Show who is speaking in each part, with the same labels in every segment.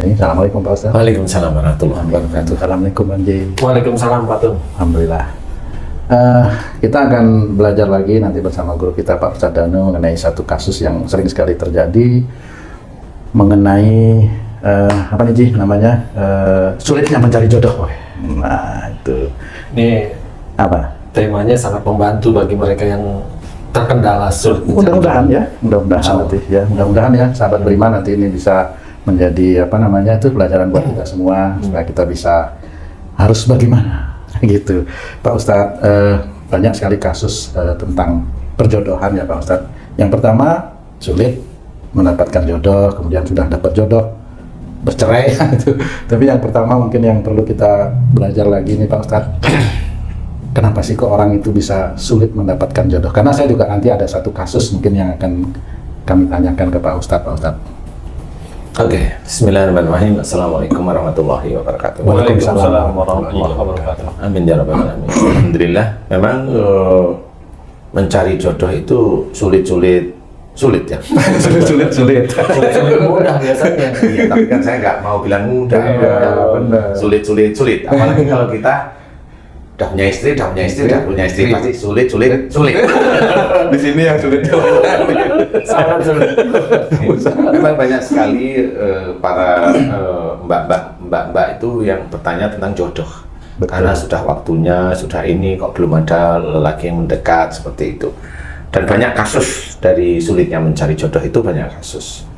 Speaker 1: Assalamualaikum Pak Ustaz.
Speaker 2: Waalaikumsalam warahmatullahi wabarakatuh.
Speaker 1: Assalamualaikum Anji.
Speaker 2: Waalaikumsalam Pak Tung.
Speaker 1: Alhamdulillah. Kita akan belajar lagi nanti bersama guru kita Pak Ustaz Danu mengenai satu kasus yang sering sekali terjadi mengenai apa nih Ji namanya sulitnya mencari jodoh. Nah itu.
Speaker 2: Ini
Speaker 1: Apa?
Speaker 2: temanya sangat membantu bagi mereka yang terkendala sulit.
Speaker 1: Mudah-mudahan ya, mudah-mudahan nanti ya, mudah-mudahan ya sahabat beriman nanti ini bisa menjadi apa namanya itu pelajaran buat kita semua supaya kita bisa harus bagaimana gitu Pak Ustadz. Banyak sekali kasus tentang perjodohan ya Pak Ustadz. Yang pertama sulit mendapatkan jodoh, kemudian sudah dapat jodoh bercerai gitu. Tapi yang pertama mungkin yang perlu kita belajar lagi nih Pak Ustadz, kenapa sih kok orang itu bisa sulit mendapatkan jodoh? Karena saya juga nanti ada satu kasus mungkin yang akan kami tanyakan ke Pak Ustadz.
Speaker 2: Oke, bismillahirrahmanirrahim. Assalamualaikum warahmatullahi wabarakatuh.
Speaker 1: Waalaikumsalam
Speaker 2: warahmatullahi wabarakatuh. Amin ya rabbal alamin. Alhamdulillah. Memang mencari jodoh itu sulit ya.
Speaker 1: Sulit.
Speaker 2: Mudah biasanya. Iya, tapi kan saya nggak mau bilang mudah.
Speaker 1: Iya, benar.
Speaker 2: Sulit. Apalagi kalau kita udah punya istri pasti sulit.
Speaker 1: Di sini yang sulit.
Speaker 2: Sangat sulit. Memang banyak sekali para mbak-mbak itu yang bertanya tentang jodoh.
Speaker 1: Betul.
Speaker 2: Karena sudah waktunya, sudah ini kok belum ada lelaki yang mendekat seperti itu. Dan banyak kasus dari sulitnya mencari jodoh itu banyak kasus.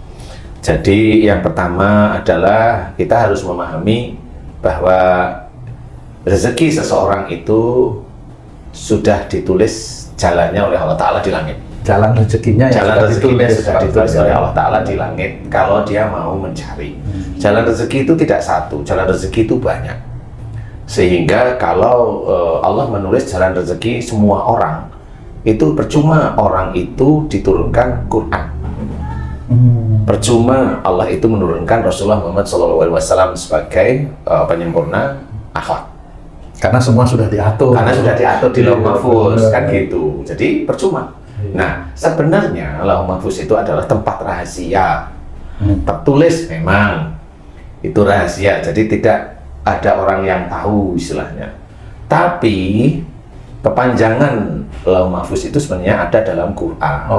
Speaker 2: Jadi yang pertama adalah kita harus memahami bahwa rezeki seseorang itu sudah ditulis jalannya oleh Allah Ta'ala di langit.
Speaker 1: Jalan rezekinya
Speaker 2: Jalan rezekinya sudah ditulis oleh Allah Ta'ala di langit kalau dia mau mencari. Jalan rezeki itu tidak satu, jalan rezeki itu banyak. Sehingga kalau Allah menulis jalan rezeki semua orang, itu percuma orang itu diturunkan Quran. Percuma Allah itu menurunkan Rasulullah Muhammad SAW sebagai penyempurna akhlak.
Speaker 1: Karena semua sudah diatur.
Speaker 2: Di Lauh Mahfuz kan gitu. Jadi percuma. Nah, sebenarnya Lauh Mahfuz itu adalah tempat rahasia. Tertulis memang itu rahasia. Jadi tidak ada orang yang tahu istilahnya. Tapi kepanjangan Lauh Mahfuz itu sebenarnya ada dalam Quran.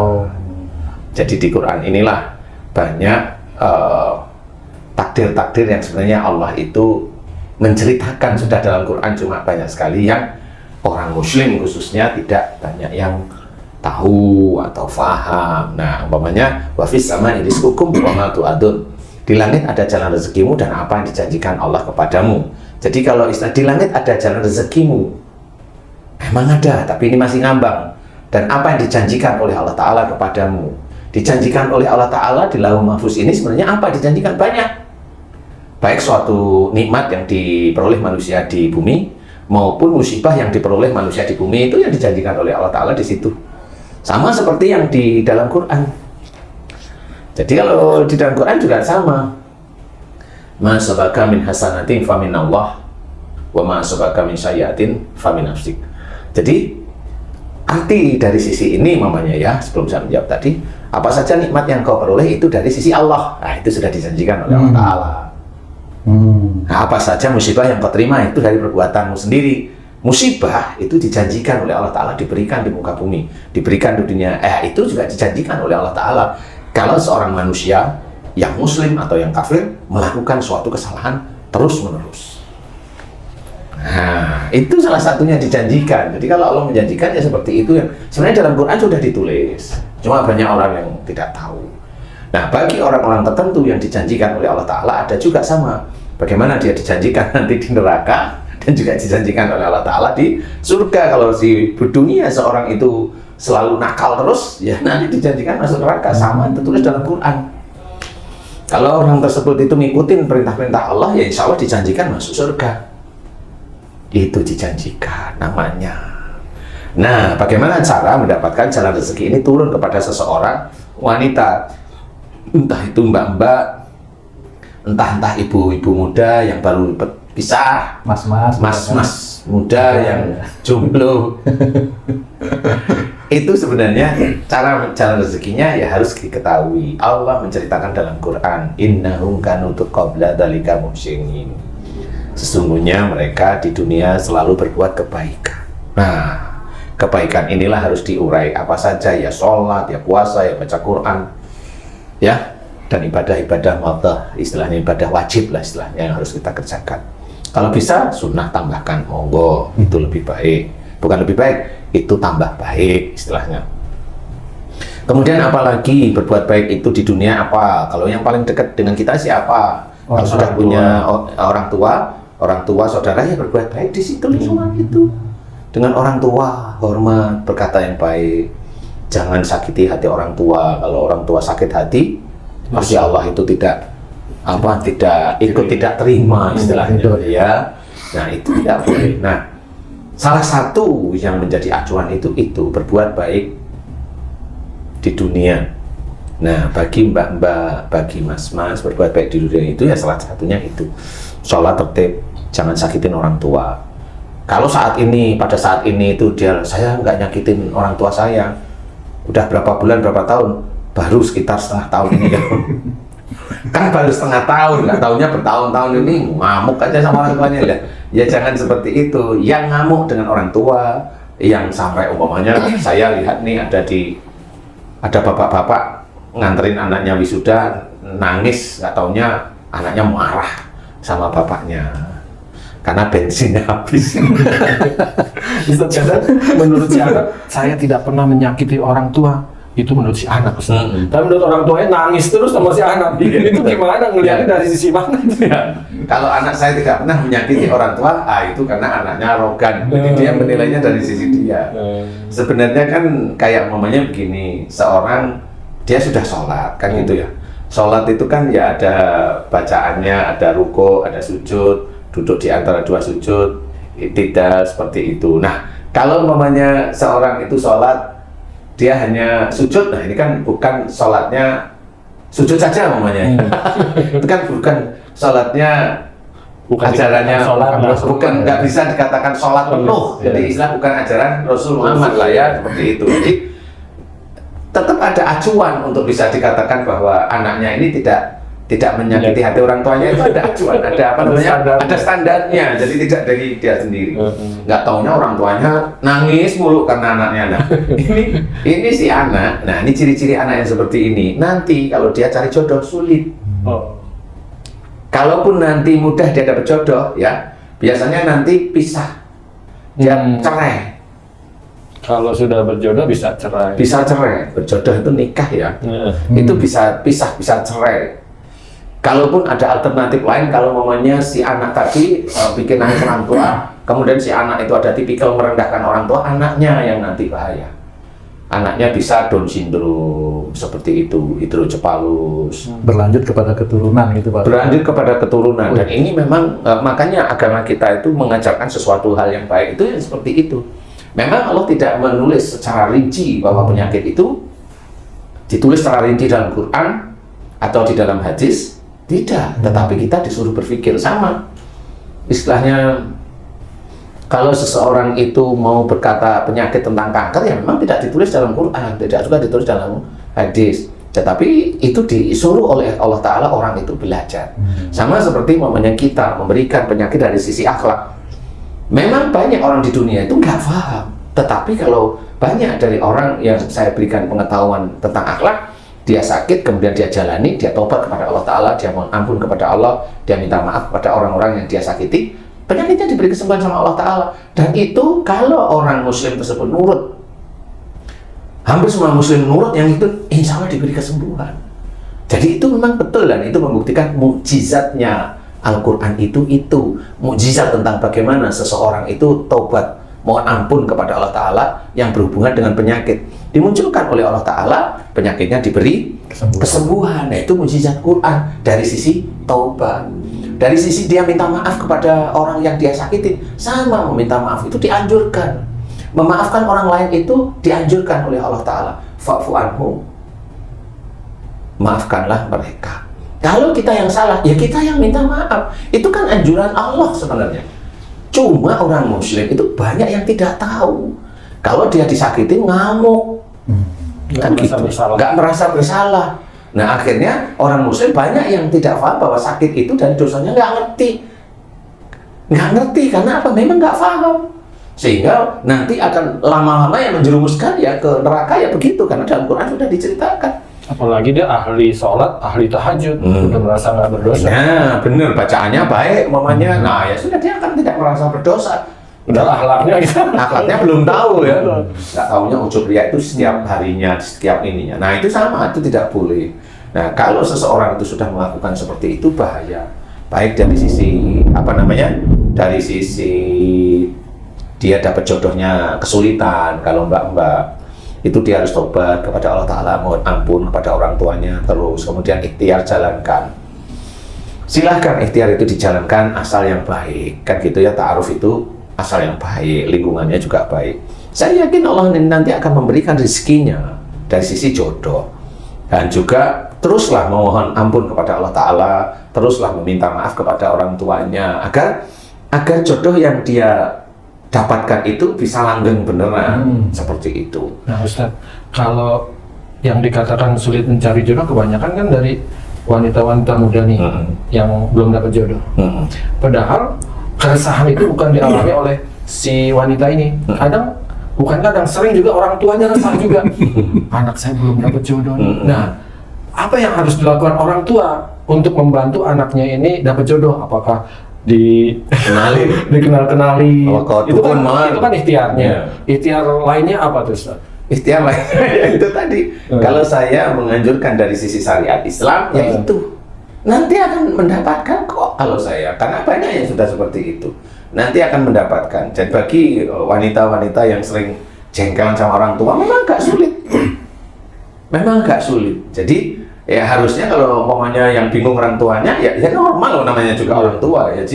Speaker 2: Jadi di Quran inilah banyak takdir-takdir yang sebenarnya Allah itu menceritakan sudah dalam Quran, cuma banyak sekali yang orang Muslim khususnya tidak banyak yang tahu atau faham. Nah, umpamanya wafis sama rizqukum wa ma tu'adun. Di langit ada jalan rezekimu dan apa yang dijanjikan Allah kepadamu. Jadi kalau istilah di langit ada jalan rezekimu, memang ada, tapi ini masih ngambang. Dan apa yang dijanjikan oleh Allah Ta'ala kepadamu, dijanjikan oleh Allah Ta'ala di Lauh Mahfuz ini sebenarnya apa dijanjikan? Banyak. Baik suatu nikmat yang diperoleh manusia di bumi maupun musibah yang diperoleh manusia di bumi, itu yang dijanjikan oleh Allah Ta'ala di situ. Sama seperti yang di dalam Quran. Jadi kalau di dalam Quran juga sama. Ma sabaka min hasanatin fa min Allah wa ma sabaka min sayyi'atin fa min nafsik. Jadi arti dari sisi ini mamanya ya, sebelum saya menjawab tadi, apa saja nikmat yang kau peroleh itu dari sisi Allah. Nah, itu sudah dijanjikan oleh Allah Ta'ala. Nah, apa saja musibah yang kau terima itu dari perbuatanmu sendiri. Musibah itu dijanjikan oleh Allah Ta'ala diberikan di muka bumi, diberikan di dunia. Itu juga dijanjikan oleh Allah Ta'ala. Kalau seorang manusia yang muslim atau yang kafir melakukan suatu kesalahan terus-menerus. Nah, itu salah satunya dijanjikan. Jadi kalau Allah menjanjikan ya seperti itu, yang sebenarnya dalam Quran sudah ditulis. Cuma banyak orang yang tidak tahu. Nah, bagi orang-orang tertentu yang dijanjikan oleh Allah Ta'ala ada juga sama. Bagaimana dia dijanjikan nanti di neraka dan juga dijanjikan oleh Allah Ta'ala di surga. Kalau di dunia seorang itu selalu nakal terus, ya nanti dijanjikan masuk neraka. Sama tertulis dalam Quran. Kalau orang tersebut itu ngikutin perintah-perintah Allah, ya insya Allah dijanjikan masuk surga. Itu dijanjikan namanya. Nah, bagaimana cara mendapatkan jalan rezeki ini turun kepada seseorang wanita? Entah itu mbak-mbak, entah ibu-ibu muda yang baru pisah, mas-mas muda yang jomblo. itu sebenarnya cara jalan rezekinya ya harus diketahui. Allah menceritakan dalam Quran, innahum kanu qabla dzalika muhsinin. Sesungguhnya mereka di dunia selalu berbuat kebaikan. Nah, kebaikan inilah harus diurai apa saja, ya sholat, ya puasa, ya baca Quran, ya, dan ibadah-ibadah madah, istilahnya ibadah wajib lah istilahnya yang harus kita kerjakan. Kalau bisa sunnah tambahkan, monggo, itu lebih baik. Bukan lebih baik, itu tambah baik istilahnya. Kemudian apalagi berbuat baik itu di dunia apa? Kalau yang paling dekat dengan kita siapa? Kalau sudah punya orang tua, saudara, ya berbuat baik di situ lingkungan itu. Dengan orang tua, hormat, berkata yang baik. Jangan sakiti hati orang tua. Kalau orang tua sakit hati, pasti Allah itu tidak terima istilahnya, ya. Nah, itu tidak boleh. Nah, salah satu yang menjadi acuan itu berbuat baik di dunia. Nah, bagi mbak-mbak, bagi mas-mas, berbuat baik di dunia itu ya salah satunya itu sholat tertib, jangan sakitin orang tua. Kalau pada saat ini itu saya nggak nyakitin orang tua saya, udah berapa bulan, berapa tahun, baru sekitar setengah tahun ini ya. Kan baru setengah tahun, nggak tahunya bertahun-tahun ini ngamuk aja sama orang tuanya ya. Ya jangan seperti itu. Yang ngamuk dengan orang tua, yang sampai umpamanya saya lihat nih ada bapak-bapak nganterin anaknya wisuda, nangis, nggak tahunya anaknya marah sama bapaknya karena bensinnya habis.
Speaker 3: Menurut si anak, saya tidak pernah menyakiti orang tua. Itu menurut si anak. Tapi menurut orang tuanya nangis terus sama si anak. Itu gimana ngeliatnya dari sisi mana?
Speaker 2: Kalau anak saya tidak pernah menyakiti orang tua, itu karena anaknya arogan. Jadi dia menilainya dari sisi dia. Sebenarnya kan kayak mamanya begini, seorang dia sudah sholat kan gitu ya. Sholat itu kan ya ada bacaannya, ada ruko, ada sujud, duduk di antara dua sujud, tidak seperti itu. Nah, kalau mamanya seorang itu sholat, dia hanya sujud, nah ini kan bukan sholatnya sujud saja mamanya. Itu kan bukan sholatnya, ajarannya bukan, nggak bisa dikatakan sholat penuh. Jadi istilah bukan ajaran Rasul Muhammad lah ya, seperti itu. Jadi tetap ada acuan untuk bisa dikatakan bahwa anaknya ini tidak menyakiti hati orang tuanya, itu ada acuan, ada standarnya. Jadi tidak dari dia sendiri. Nggak taunya orang tuanya nangis mulu karena anaknya. Nah, ini si anak. Nah, ini ciri-ciri anak yang seperti ini. Nanti kalau dia cari jodoh sulit. Kalaupun nanti mudah dia dapat jodoh, ya biasanya nanti pisah, dia cerai.
Speaker 3: Kalau sudah berjodoh bisa cerai.
Speaker 2: Bisa cerai, berjodoh itu nikah ya. Itu bisa pisah, bisa cerai. Kalaupun ada alternatif lain, kalau mamanya si anak tadi bikin nangis orang tua, kemudian si anak itu ada tipikal merendahkan orang tua, anaknya yang nanti bahaya. Anaknya bisa Down syndrome seperti itu, hidrocephalus.
Speaker 1: Berlanjut kepada keturunan gitu Pak.
Speaker 2: Berlanjut kepada keturunan. Dan ini memang makanya agama kita itu mengajarkan sesuatu hal yang baik itu yang seperti itu. Memang Allah tidak menulis secara rinci bahwa penyakit itu ditulis secara rinci dalam Quran atau di dalam hadis. Tidak, tetapi kita disuruh berpikir sama. Istilahnya, kalau seseorang itu mau berkata penyakit tentang kanker, ya memang tidak ditulis dalam Quran, tidak juga ditulis dalam hadis. Tetapi itu disuruh oleh Allah Ta'ala orang itu belajar. Sama seperti momennya kita memberikan penyakit dari sisi akhlak. Memang banyak orang di dunia itu nggak paham. Tetapi kalau banyak dari orang yang saya berikan pengetahuan tentang akhlak, dia sakit, kemudian dia jalani, dia tobat kepada Allah Ta'ala, dia mohon ampun kepada Allah, dia minta maaf kepada orang-orang yang dia sakiti, penyakitnya diberi kesembuhan sama Allah Ta'ala. Dan itu kalau orang muslim tersebut nurut, hampir semua muslim nurut, yang itu insya Allah diberi kesembuhan. Jadi itu memang betul, dan itu membuktikan mukjizatnya Al-Quran itu mukjizat tentang bagaimana seseorang itu tobat, mohon ampun kepada Allah Ta'ala yang berhubungan dengan penyakit, dimunculkan oleh Allah Ta'ala, penyakitnya diberi kesembuhan. Nah, itu mukjizat Quran dari sisi taubat. Dari sisi dia minta maaf kepada orang yang dia sakitin, sama meminta maaf itu dianjurkan. Memaafkan orang lain itu dianjurkan oleh Allah Ta'ala. Fa'fu anhum, maafkanlah mereka. Kalau kita yang salah, ya kita yang minta maaf. Itu kan anjuran Allah sebenarnya. Cuma orang muslim itu banyak yang tidak tahu. Kalau dia disakiti ngamuk, kan gitu, nggak merasa bersalah. Nah akhirnya orang Muslim banyak yang tidak paham bahwa sakit itu dan dosanya nggak ngerti karena apa? Memang nggak paham, sehingga nanti akan lama-lama yang menjerumuskan ya ke neraka ya begitu, karena dalam Quran sudah diceritakan.
Speaker 3: Apalagi dia ahli sholat, ahli tahajud, udah merasa nggak berdosa.
Speaker 2: Nah bener, bacaannya baik umpamanya, nah ya sudah, dia akan tidak merasa berdosa.
Speaker 3: Udah akhlaknya gitu.
Speaker 2: Akhlaknya belum tahu ya, nggak tahunya ujub riya itu setiap harinya, setiap ininya. Nah itu sama, itu tidak boleh. Nah kalau seseorang itu sudah melakukan seperti itu bahaya, baik dari sisi dari sisi dia dapat jodohnya kesulitan, kalau mbak itu dia harus tobat kepada Allah Ta'ala, mohon ampun kepada orang tuanya, terus kemudian ikhtiar jalankan. Silahkan ikhtiar itu dijalankan asal yang baik, kan gitu ya, ta'aruf itu asal yang baik, lingkungannya juga baik. Saya yakin Allah nanti akan memberikan rezekinya dari sisi jodoh. Dan juga teruslah memohon ampun kepada Allah Ta'ala, teruslah meminta maaf kepada orang tuanya, agar jodoh yang dia dapatkan itu bisa langgeng beneran, seperti itu.
Speaker 3: Nah Ustaz, kalau yang dikatakan sulit mencari jodoh kebanyakan kan dari wanita-wanita muda nih yang belum dapat jodoh. Padahal keresahan itu bukan dialami oleh si wanita ini. Kadang sering juga orang tuanya resah juga. Anak saya belum dapat jodoh. Nah, apa yang harus dilakukan orang tua untuk membantu anaknya ini dapat jodoh? Apakah dikenal-kenali? Itu kan ikhtiarnya. Ikhtiar lainnya apa tuh Ustaz?
Speaker 2: Ikhtiar lainnya itu tadi. Kalau saya menganjurkan dari sisi syariat Islam, yaitu nanti akan mendapatkan kok kalau saya, karena banyak yang sudah seperti itu, nanti akan mendapatkan. Dan bagi wanita-wanita yang sering jengkelan sama orang tua, memang agak sulit. Jadi ya harusnya kalau umpamanya yang bingung orang tuanya, ya normal loh, namanya juga orang tua ya.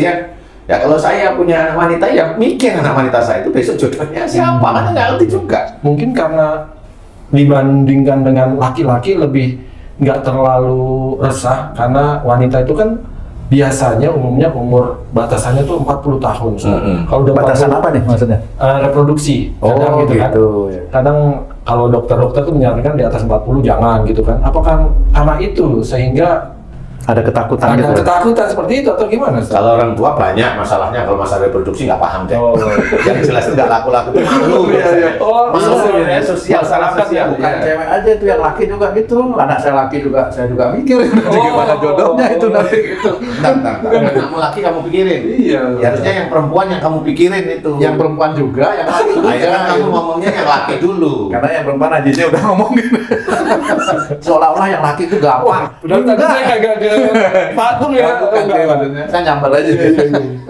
Speaker 2: Ya kalau saya punya anak wanita, ya mikir anak wanita saya itu besok jodohnya siapa, kan nggak ngerti juga.
Speaker 3: Mungkin karena dibandingkan dengan laki-laki lebih nggak terlalu resah, karena wanita itu kan biasanya umumnya umur batasannya tuh 40 tahun. Kalau udah
Speaker 1: batasan apa nih maksudnya?
Speaker 3: Reproduksi. Kadang gitu kan.
Speaker 1: Ya.
Speaker 3: Kadang kalau dokter-dokter tuh menyarankan di atas 40 jangan gitu kan. Apakah karena itu sehingga
Speaker 1: ada ketakutan gitu?
Speaker 3: Ketakutan seperti itu atau gimana?
Speaker 2: Kalau orang tua banyak masalahnya, kalau masalah reproduksi nggak paham deh. Yang jelas itu nggak laku-laku itu malu. Malu ya, sosial, secara sosial.
Speaker 1: Bukan cewek aja itu, yang laki juga gitu. Anak saya laki juga, saya juga mikir gimana jodohnya itu nanti gitu.
Speaker 2: Bentar. Kamu laki kamu pikirin. Iya. Ya, harusnya yang perempuan yang kamu pikirin itu.
Speaker 1: Yang perempuan juga, yang laki juga.
Speaker 2: Akhirnya kamu ngomongnya yang laki dulu.
Speaker 1: Karena yang perempuan aja udah ngomongin. Seolah-olah yang laki itu gampang.
Speaker 3: Udah tadi saya kagak patung ya,
Speaker 1: maksudnya saya nyambal aja.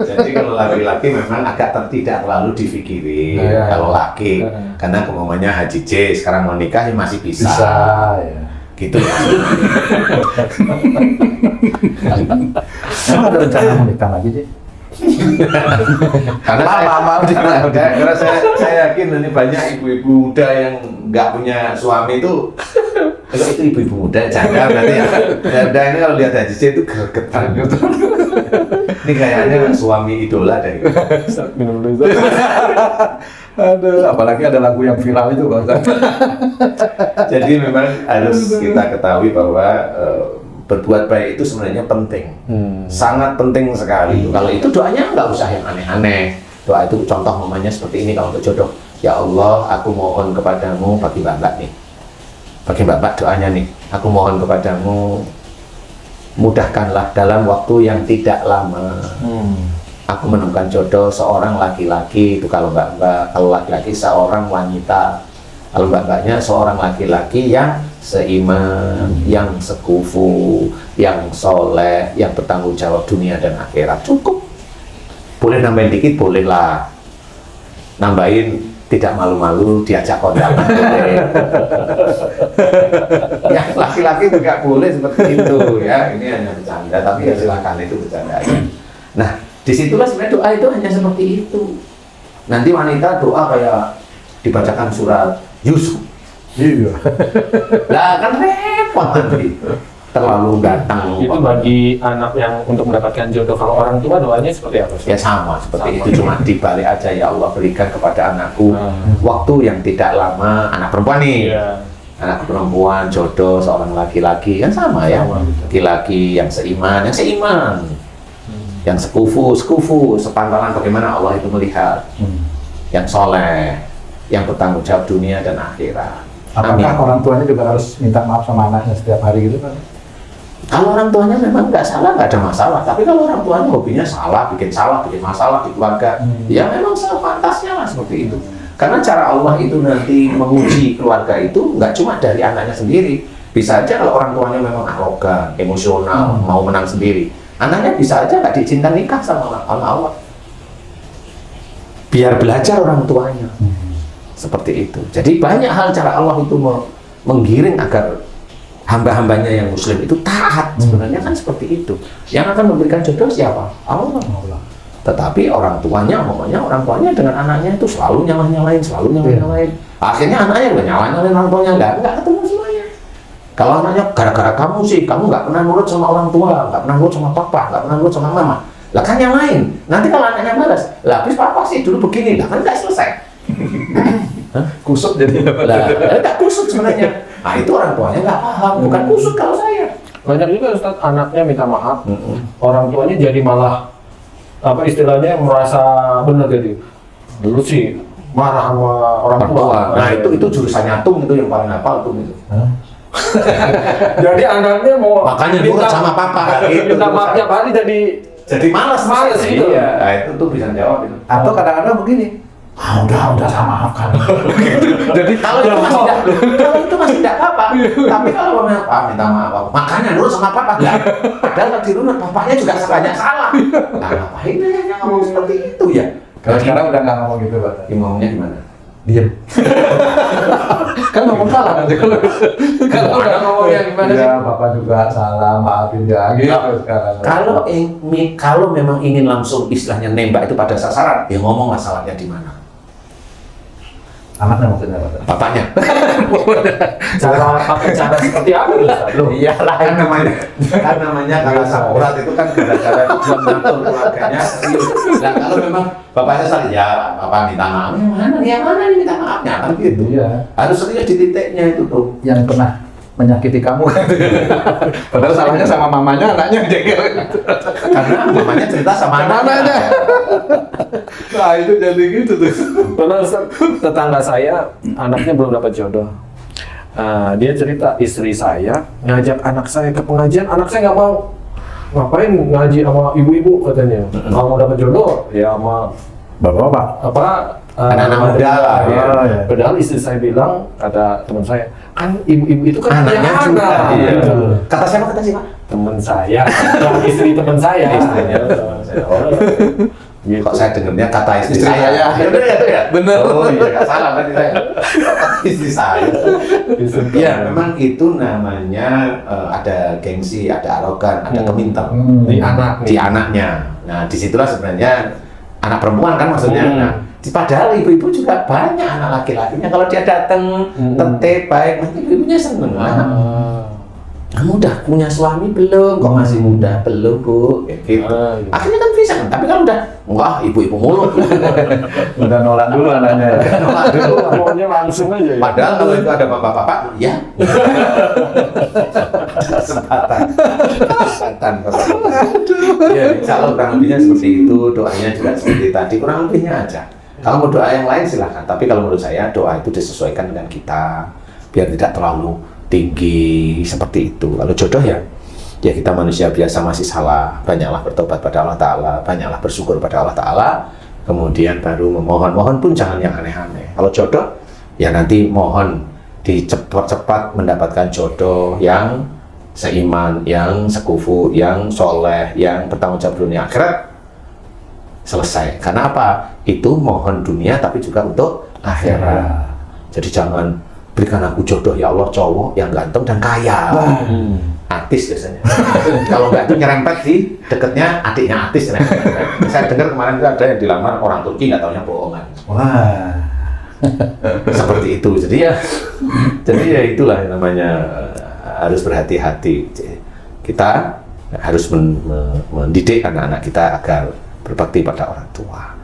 Speaker 2: Jadi kalau laki-laki memang agak tidak terlalu dipikirin. Kalau laki, karena kemauannya Haji J sekarang mau nikah ya masih bisa
Speaker 1: ya.
Speaker 2: Gitu ya.
Speaker 1: Emang ada rencana mau nikah lagi J?
Speaker 2: Karena saya yakin ini banyak ibu-ibu muda yang nggak punya suami itu. Kalau itu ibu-ibu muda jangan nanti ya. Dan ini kalau lihat Haji C itu gregetan gitu. Ini kayaknya suami idola deh.
Speaker 1: Aduh, apalagi ada lagu yang viral itu Bang.
Speaker 2: Jadi memang harus kita ketahui bahwa berbuat baik itu sebenarnya penting, sangat penting sekali. Kalau itu doanya nggak usah yang aneh-aneh. Doa itu contoh namanya seperti ini kalau untuk jodoh. Ya Allah, aku mohon kepadamu, bagi mbak-mbak nih, bagi mbak-mbak doanya nih, aku mohon kepadamu, mudahkanlah dalam waktu yang tidak lama. Aku menemukan jodoh seorang laki-laki, itu kalau mbak-mbak, kalau laki-laki seorang wanita, kalau mbak-mbaknya seorang laki-laki yang seiman, yang sekufu, yang soleh, yang bertanggung jawab dunia dan akhirat. Cukup. Boleh nambahin dikit, bolehlah. Nambahin tidak malu-malu, diajak kondangan boleh. Yang laki-laki juga boleh seperti itu ya. Ini hanya bercanda, tapi ya silakan, itu bercanda aja. Nah, disitulah sebenarnya doa itu hanya seperti itu. Nanti wanita doa kayak dibacakan surat Yusuf.
Speaker 1: Iya.
Speaker 2: Lah kan repot nanti. terlalu datang.
Speaker 3: Itu bagi anak yang untuk mendapatkan jodoh. Kalau orang tua doanya seperti apa?
Speaker 2: Ya sama seperti
Speaker 3: Sama.
Speaker 2: itu, cuma dibalik aja, ya Allah berikan kepada anakku waktu yang tidak lama. Anak perempuan nih,
Speaker 3: Iya.
Speaker 2: anak perempuan jodoh seorang laki-laki kan sama ya,
Speaker 3: Sama.
Speaker 2: laki-laki yang seiman, yang sekufu, sepantaran bagaimana Allah itu melihat, yang soleh, yang bertanggung jawab dunia dan akhirat.
Speaker 1: Apakah
Speaker 2: Amin.
Speaker 1: orang tuanya juga harus minta maaf sama anaknya setiap hari gitu kan?
Speaker 2: Kalau orang tuanya memang nggak salah, nggak ada masalah. Tapi kalau orang tuanya hobinya salah, bikin masalah di keluarga, ya memang sepantasnya lah seperti itu. Karena cara Allah itu nanti menguji keluarga itu nggak cuma dari anaknya sendiri. Bisa aja kalau orang tuanya memang arogan, emosional, mau menang sendiri, anaknya bisa aja nggak diizinkan nikah sama Allah. Biar belajar orang tuanya. Seperti itu. Jadi banyak hal cara Allah itu menggiring agar hamba-hambanya yang muslim itu taat. Sebenarnya kan seperti itu. Yang akan memberikan jodoh siapa? Allah. Tetapi orang tuanya dengan anaknya itu selalu nyalain. Akhirnya anaknya nggak nyalain orang tuanya, nggak ketemu semuanya. Kalau anaknya gara-gara kamu sih, kamu nggak pernah nurut sama orang tua, nggak pernah nurut sama papa, nggak pernah nurut sama mama. Lah kan yang lain. Nanti kalau anaknya balas, lah habis papa sih dulu begini, lah kan nggak selesai.
Speaker 1: Kusut jadi
Speaker 2: Lah, nggak kusut sebenarnya. Nah itu orang tuanya nggak paham, bukan kusut kalau saya.
Speaker 3: Banyak juga Ustaz, anaknya minta maaf, orang tuanya jadi malah apa istilahnya merasa benar jadi. Dulu sih marah sama orang tua.
Speaker 2: Nah itu jurusannya Tung itu yang paling hafal tuh itu.
Speaker 3: Jadi anaknya mau
Speaker 2: Makanya nurut sama papa gitu.
Speaker 3: minta maaf tiap hari jadi
Speaker 2: malas
Speaker 3: gitu.
Speaker 2: Iya, nah, itu tuh bisa jawab itu.
Speaker 1: atau kadang-kadang begini, udah saya maafkan.
Speaker 2: Jadi kalau itu masih tidak apa-apa. Tapi kalau minta maaf, makanya nurut sama papa enggak. Padahal kalau dirunut papanya juga banyak salah. Nah, ngapain dia ngomong seperti itu ya?
Speaker 1: Kalau sekarang udah nggak ngomong gitu, Pak.
Speaker 2: Ngomongnya gimana?
Speaker 1: Diam. Kan ngomong salah nanti kalau
Speaker 2: Udah ngomongnya gimana sih?
Speaker 1: Ya, Bapak juga salah, maafin ya. Gitu sekarang.
Speaker 2: Kalau memang ingin langsung istilahnya nembak itu pada sasaran, ya ngomong masalahnya di mana.
Speaker 1: Anaknya maksudnya Pak.
Speaker 2: Bapaknya.
Speaker 3: cara seperti apa Ustaz? Loh,
Speaker 2: Iyalah kan namanya kalau sakurat itu kan gara-gara itu mengatur keluarganya serius. Nah kalau memang bapaknya salah, ya bapak minta maaf. Yang mana nih minta maafnya kan gitu.
Speaker 1: Iya.
Speaker 2: Harus serius di titiknya itu tuh.
Speaker 1: Yang pernah menyakiti kamu. Padahal salahnya sama mamanya, anaknya jengkel.
Speaker 2: Karena mamanya cerita sama anaknya.
Speaker 1: Nah itu jadi gitu tuh.
Speaker 3: pernah Ustaz, tetangga saya anaknya belum dapat jodoh. Dia cerita istri saya ngajak anak saya ke pengajian, anak saya nggak mau. Ngapain ngaji sama ibu-ibu katanya? Kalau mau dapat jodoh ya sama
Speaker 1: Bapak-bapak.
Speaker 3: apa
Speaker 2: Anak-anak muda lah,
Speaker 3: ya.
Speaker 1: ya.
Speaker 3: Padahal istri saya bilang, kata teman saya, kan ibu-ibu itu kan
Speaker 2: Anaknya
Speaker 3: punya
Speaker 2: juga.
Speaker 3: anak.
Speaker 2: Iya.
Speaker 3: Gitu.
Speaker 2: Kata siapa
Speaker 3: Teman saya, istri teman saya.
Speaker 2: Istrinya.
Speaker 3: Gitu.
Speaker 2: Kok saya dengarnya kata istri
Speaker 1: Istri
Speaker 2: saya.
Speaker 1: saya.
Speaker 2: Bener ya tuh ya?
Speaker 1: Bener.
Speaker 2: Oh iya, nggak salah berarti saya. Istri saya. Ya memang itu namanya ada gengsi, ada arogan, ada keminter
Speaker 3: Di anak
Speaker 2: di anaknya. Nah disitulah sebenarnya anak perempuan kan maksudnya. Nah, padahal ibu-ibu juga banyak anak laki-lakinya. Kalau dia datang tertib baik, nanti ibunya seneng. Kamu udah punya suami belum? Kok masih muda? Belum, Bu. Kayak gitu.
Speaker 3: Gitu.
Speaker 2: Akhirnya kan bisa kan. Tapi kalau udah, wah ibu-ibu mulu.
Speaker 1: Udah nolak dulu anaknya ya.
Speaker 2: Nolak dulu.
Speaker 3: Maunya langsung aja ya.
Speaker 2: Padahal kalau itu ada bapak-bapak, ya. Kesempatan. Ya, insya Allah kurang lebihnya seperti itu. Doanya juga seperti tadi. Kurang lebihnya aja. Kalau mau doa yang lain silahkan. Tapi kalau menurut saya doa itu disesuaikan dengan kita. Biar tidak terlalu tinggi seperti itu. Kalau jodoh ya kita manusia biasa masih salah. Banyaklah bertobat pada Allah Ta'ala. Banyaklah bersyukur pada Allah Ta'ala. Kemudian baru memohon pun jangan yang aneh-aneh. Kalau jodoh ya nanti mohon dicepat-cepat mendapatkan jodoh yang seiman, yang sekufu, yang soleh, yang bertanggung jawab dunia akhirat. Selesai. Karena apa? Itu mohon dunia tapi juga untuk akhirat. Jadi jangan berikan aku jodoh ya Allah cowok yang ganteng dan kaya. Artis biasanya. Kalau nggak itu nyerempet di deketnya adiknya artis. Saya dengar kemarin itu ada yang dilamar orang Turki nggak taunya bohongan.
Speaker 1: Wah.
Speaker 2: Seperti itu. Jadi ya itulah yang namanya harus berhati-hati. kita harus mendidik anak-anak kita agar berbakti pada orang tua.